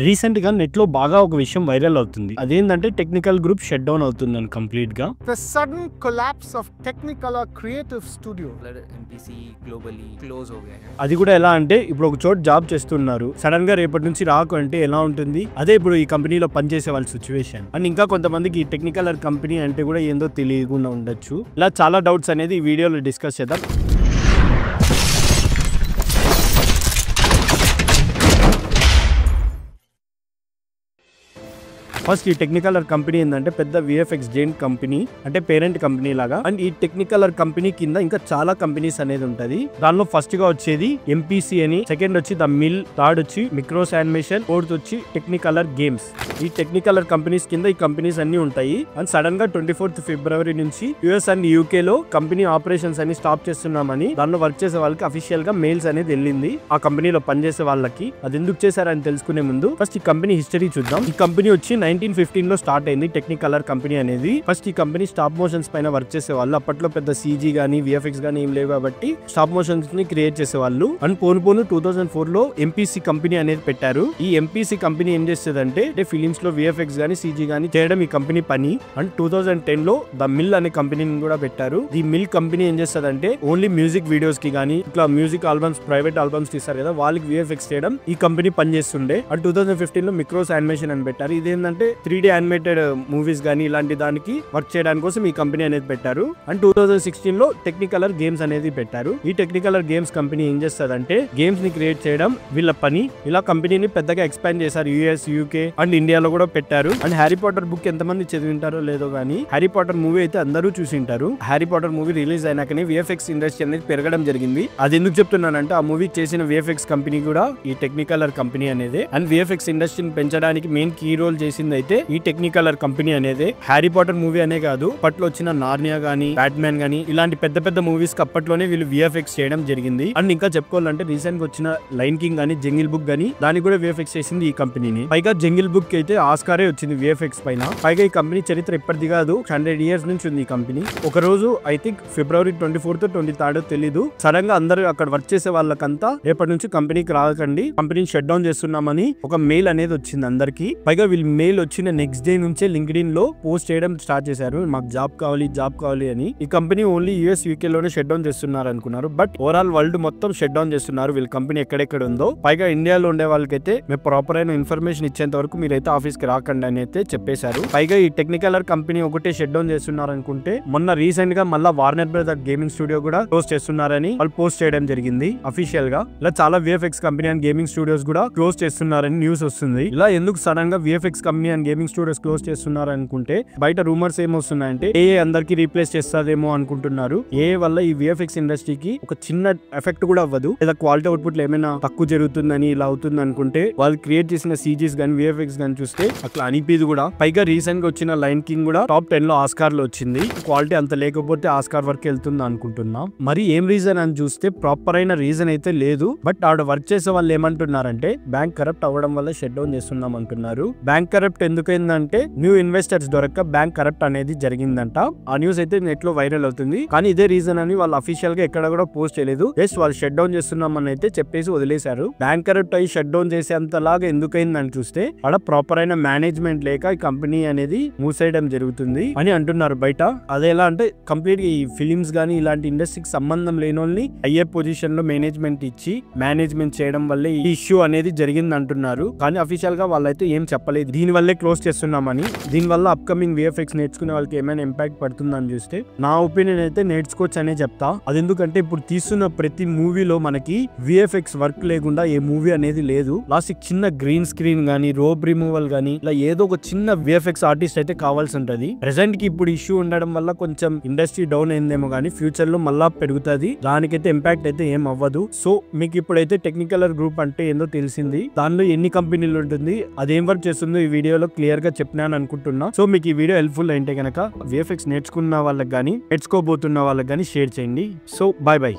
Recent గా net లో బాగా ఒక విషయం వైరల్ అవుతుంది. అదేంటంటే టెక్నికల్ గ్రూప్ షట్ డౌన్ అవుతుందని కంప్లీట్ గా. The sudden collapse of Technicolor Creative Studio. MPC globally close हो गया है. అది కూడా ఎలా అంటే ఇప్పుడు ఒక చోట జాబ్ చేస్తున్నారు, సడన్ గా రేపటి నుంచి రాకు అంటే ఎలా ఉంటుంది? అదే ఇప్పుడు ఈ కంపెనీలో పనిచేసే వాళ్ళ సిచ్యువేషన్. అండ్ ఇంకా కొంతమందికి ఈ టెక్నికలర్ కంపెనీ అంటే కూడా ఏందో తెలియకుండా ఉండొచ్చు. ఇలా చాలా డౌట్స్ అనేది ఈ వీడియోలో డిస్కస్ చేద్దాం. ఫస్ట్ ఈ టెక్నికలర్ కంపెనీ ఏంటంటే పెద్ద విఎఫ్ఎక్స్ జెయింట్ కంపెనీ, అంటే పేరెంట్ కంపెనీ లాగా. అండ్ ఈ టెక్నికలర్ కంపెనీ కింద ఇంకా చాలా కంపెనీస్ అనేది ఉంటది. దానిలో ఫస్ట్ గా వచ్చేది ఎంపీసీ అని, సెకండ్ వచ్చి ద మిల్, థర్డ్ వచ్చి మిక్రోస్ యానిమేషన్, ఫోర్త్ వచ్చి టెక్నికలర్ గేమ్స్. ఈ టెక్నికలర్ కంపెనీస్ కింద ఈ కంపెనీస్ అన్ని ఉంటాయి. అండ్ సడన్ గా 24th February నుంచి యుఎస్ అండ్ యూకే లో కంపెనీ ఆపరేషన్స్ అన్ని స్టాప్ చేస్తున్నామని దానిలో వర్క్ చేసే వాళ్ళకి అఫీషియల్ గా మెయిల్స్ అనేది వెళ్ళింది. ఆ కంపెనీలో పనిచేసే వాళ్ళకి అది ఎందుకు చేశారని తెలుసుకునే ముందు ఫస్ట్ ఈ కంపెనీ హిస్టరీ చూద్దాం. ఈ కంపెనీ వచ్చి 1915 లో స్టార్ట్ అయింది టెక్నికలర్ కంపెనీ అనేది. ఫస్ట్ ఈ కంపెనీ స్టాప్ మోషన్స్ పైన వర్క్ చేసే వాళ్ళు. అప్పట్లో పెద్ద సీజీ గానీ విఎఫ్ఎక్స్ గానీ ఏం లేవు కాబట్టి స్టాప్ మోషన్స్ ని క్రియేట్ చేసేవాళ్ళు. అండ్ పోను 2004 లో ఎంపీసీ కంపెనీ అనేది పెట్టారు. ఈ ఎంపీసీ కంపెనీ ఏం చేసేదంటే ఫిలిమ్స్ లో విఎఫ్ఎక్స్ గానీ సీజీ గానీ చేయడం ఈ కంపెనీ పని. అండ్ 2010 లో ద మిల్ అనే కంపెనీని కూడా పెట్టారు. ఈ మిల్ కంపెనీ ఏం చేస్తుందంటే ఓన్లీ మ్యూజిక్ వీడియోస్ కి గానీ ఇట్లా మ్యూజిక్ ఆల్బమ్స్, ప్రైవేట్ ఆల్బమ్స్ తీస్తారు కదా, వాళ్ళకి విఎఫ్ఎక్స్ చేయడం ఈ కంపెనీ పనిచేస్తుండే. అండ్ 2015 లో మిక్రోస్ యానిమేషన్ అని పెట్టారు. ఇదేంటంటే 3D యానిమేటెడ్ మూవీస్ గానీ ఇలాంటి దానికి వర్క్ చేయడానికి కోసం ఈ కంపెనీ అనేది పెట్టారు. అండ్ 2016 లో టెక్నికలర్ గేమ్స్ అనేది పెట్టారు. ఈ టెక్నికలర్ గేమ్స్ కంపెనీ ఏం చేస్తుందంటే గేమ్స్ ని క్రియేట్ చేయడం వీళ్ళ పని. ఇలా కంపెనీని పెద్దగా ఎక్స్పాండ్ చేశారు. యుఎస్, యూకే అండ్ ఇండియాలో కూడా పెట్టారు. అండ్ హ్యారీ పాటర్ బుక్ ఎంతమంది చదివింటారో లేదో గానీ హ్యారీ పాటర్ మూవీ అయితే అందరూ చూసింటారు. హ్యారీ పాటర్ మూవీ రిలీజ్ అయినాకనే విఎఫ్ఎక్స్ ఇండస్ట్రీ అనేది పెరగడం జరిగింది. అది ఎందుకు చెప్తున్నానంటే ఆ మూవీ చేసిన విఎఫ్ఎక్స్ కంపెనీ కూడా ఈ టెక్నికలర్ కంపెనీ అనేది. అండ్ విఎఫ్ఎక్స్ ఇండస్ట్రీని పెంచడానికి మెయిన్ కీ రోల్ చేసింది అయితే ఈ టెక్నికలర్ కంపెనీ అనేది. హ్యారీ పాటర్ మూవీ అనే కాదు, అప్పట్లో వచ్చిన నార్నియా గానీ, బ్యాట్మ్యాన్ గానీ ఇలాంటి పెద్ద పెద్ద మూవీస్ కి అప్పట్లోనే వీళ్ళు విఎఫ్ఎక్స్ చేయడం జరిగింది. అండ్ ఇంకా చెప్పుకోవాలంటే రీసెంట్ గా వచ్చిన లైన్ కింగ్ గానీ, జంగిల్ బుక్ గానీ దానికి కూడా విఎఫ్ఎక్స్ చేసింది ఈ కంపెనీని. పైగా జంగిల్ బుక్ అయితే ఆస్కారే వచ్చింది విఎఫ్ఎక్స్ పైన. పైగా ఈ కంపెనీ చరిత్ర ఇప్పటిది కాదు, 100 years నుంచి ఉంది ఈ కంపెనీ. ఒక రోజు I think February 24th 23rd తెలీదు, సడన్ గా అందరూ అక్కడ వర్క్ చేసే వాళ్ళకంతా రేపటి నుంచి కంపెనీకి రాకండి, కంపెనీని షట్ డౌన్ చేస్తున్నామని ఒక మెయిల్ అనేది వచ్చింది అందరికి. పైగా వీళ్ళు మెయిల్ వచ్చిన నెక్స్ట్ డే నుంచే లింక్డ్ఇన్ లో పోస్ట్ చేయడం స్టార్ట్ చేశారు, మాకు జాబ్ కావాలి అని. ఈ కంపెనీ ఓన్లీ యుఎస్, యూకే లోనే షట్ డౌన్ చేస్తున్నారు అనుకున్నారు, బట్ ఓవరాల్ వరల్డ్ మొత్తం షట్ డౌన్ చేస్తున్నారు వీళ్ళ కంపెనీ ఎక్కడెక్కడ ఉందో. పైగా ఇండియాలో ఉండే వాళ్ళకైతే మేము ప్రాపర్ అయిన ఇన్ఫర్మేషన్ ఇచ్చేంత వరకు మీరైతే ఆఫీస్ కి రాకండి అని అయితే చెప్పేశారు. పైగా ఈ టెక్నికలర్ కంపెనీ ఒకటే షట్ డౌన్ చేస్తున్నారు అనుకుంటే మొన్న రీసెంట్ గా మళ్ళీ వార్నర్ బ్రదర్ గేమింగ్ స్టూడియో కూడా క్లోజ్ చేస్తున్నారని వాళ్ళు పోస్ట్ చేయడం జరిగింది అఫీషియల్ గా. ఇలా చాలా VFX company and gaming studios కూడా క్లోజ్ చేస్తున్నారని న్యూస్ వస్తుంది. ఇలా ఎందుకు సడన్ గా VFX company and gaming studios close చేస్తున్నారు అనుకుంటే బయట రూమర్స్ ఏమొస్తున్నాయంటే ఏఏ అందరికి రీప్లేస్ చేస్తాదేమో అనుకుంటున్నారు. ఏఏ వల్ల ఈ విఎఫ్ఎక్స్ ఇండస్ట్రీకి ఒక చిన్న ఎఫెక్ట్ కూడా అవ్వదు, లేదా క్వాలిటీ అవుట్పుట్ లో ఏమైనా తక్కువ జరుగుతుందని ఇలా అవుతుంది అనుకుంటే వాళ్ళు క్రియేట్ చేసిన సీజీస్ గానీ విఎఫ్ఎక్స్ గానీ చూస్తే అట్లా అనిపిదు కూడా. పైగా రీసెంట్ గా వచ్చిన లైన్ కింగ్ కూడా టాప్ 10 లో ఆస్కార్ లో వచ్చింది. క్వాలిటీ అంత లేకపోతే ఆస్కార్ వరకు వెళ్తుంది అనుకుంటున్నాం. మరి ఏం రీజన్ అని చూస్తే ప్రాపర్ అయిన రీజన్ అయితే లేదు, బట్ ఆడ వర్క్ చేసే వాళ్ళు ఏమంటున్నారంటే బ్యాంక్ కరప్ట్ అవ్వడం వల్ల షట్ డౌన్ చేస్తున్నాం అంటున్నారు. బ్యాంక్ కరప్ట్ ఎందుకైందంటే న్యూ ఇన్వెస్టర్స్ దొరక్క బ్యాంక్ కరప్ట్ అనేది జరిగిందంట. ఆ న్యూస్ అయితే నెట్ లో వైరల్ అవుతుంది, కానీ ఇదే రీజన్ అని వాళ్ళు అఫీషియల్ గా ఎక్కడ కూడా పోస్ట్ చేయలేదు. జస్ట్ వాళ్ళు షట్ డౌన్ చేస్తున్నామని అయితే చెప్పేసి వదిలేశారు. బ్యాంక్ కరప్ట్ అయ్యి షట్ డౌన్ చేసేంతలాగా ఎందుకైందని చూస్తే అక్కడ ప్రాపర్ అయిన మేనేజ్మెంట్ లేక ఈ కంపెనీ అనేది మూసేయడం జరుగుతుంది అని అంటున్నారు బయట. అదే ఎలా అంటే కంప్లీట్ గా ఈ ఫిలిమ్స్ గానీ ఇలాంటి ఇండస్ట్రీకి సంబంధం లేని వాళ్ళని హయ్యర్ పొజిషన్ లో మేనేజ్మెంట్ ఇచ్చి మేనేజ్మెంట్ చేయడం వల్లే ఈ ఇష్యూ అనేది జరిగింది అంటున్నారు. కానీ అఫీషియల్ గా వాళ్ళైతే ఏం చెప్పలేదు దీని వల్లే క్లోజ్ చేస్తున్నామని. దీని వల్ల అప్కమింగ్ విఎఫ్ఎక్స్ నేర్చుకునే వాళ్ళకి ఏమైనా ఇంపాక్ట్ పడుతుందని చూస్తే నా ఒపీనియన్ అయితే నేర్చుకోవచ్చు అనే చెప్తా. అది ఎందుకంటే ఇప్పుడు తీస్తున్న ప్రతి మూవీలో మనకి విఎఫ్ఎక్స్ వర్క్ లేకుండా ఏ మూవీ అనేది లేదు. లాస్ట్ చిన్న గ్రీన్ స్క్రీన్ గానీ, రోబ్ రిమూవల్ గానీ ఇలా ఏదో ఒక చిన్న విఎఫ్ఎక్స్ ఆర్టిస్ట్ అయితే కావాల్సి ఉంటది. ప్రెసెంట్ కి ఇప్పుడు ఇష్యూ ఉండడం వల్ల కొంచెం ఇండస్ట్రీ డౌన్ అయిందేమో గానీ ఫ్యూచర్ లో మళ్ళా పెరుగుతుంది, దానికైతే ఇంపాక్ట్ అయితే ఏం అవ్వదు. సో మీకు ఇప్పుడైతే టెక్నికలర్ గ్రూప్ అంటే ఏందో తెలిసింది, దానిలో ఎన్ని కంపెనీలు ఉంటుంది, అదేం వర్క్ చేస్తుందో ఈ వీడియోలో క్లియర్ గా చెప్పినాను అనుకుంటున్నా. సో మీకు ఈ వీడియో హెల్ప్ఫుల్ అయితే కనుక విఎఫ్ఎక్స్ నేర్చుకున్న వాళ్ళకి గానీ నేర్చుకోబోతున్న వాళ్ళకి గానీ షేర్ చేయండి. So by by.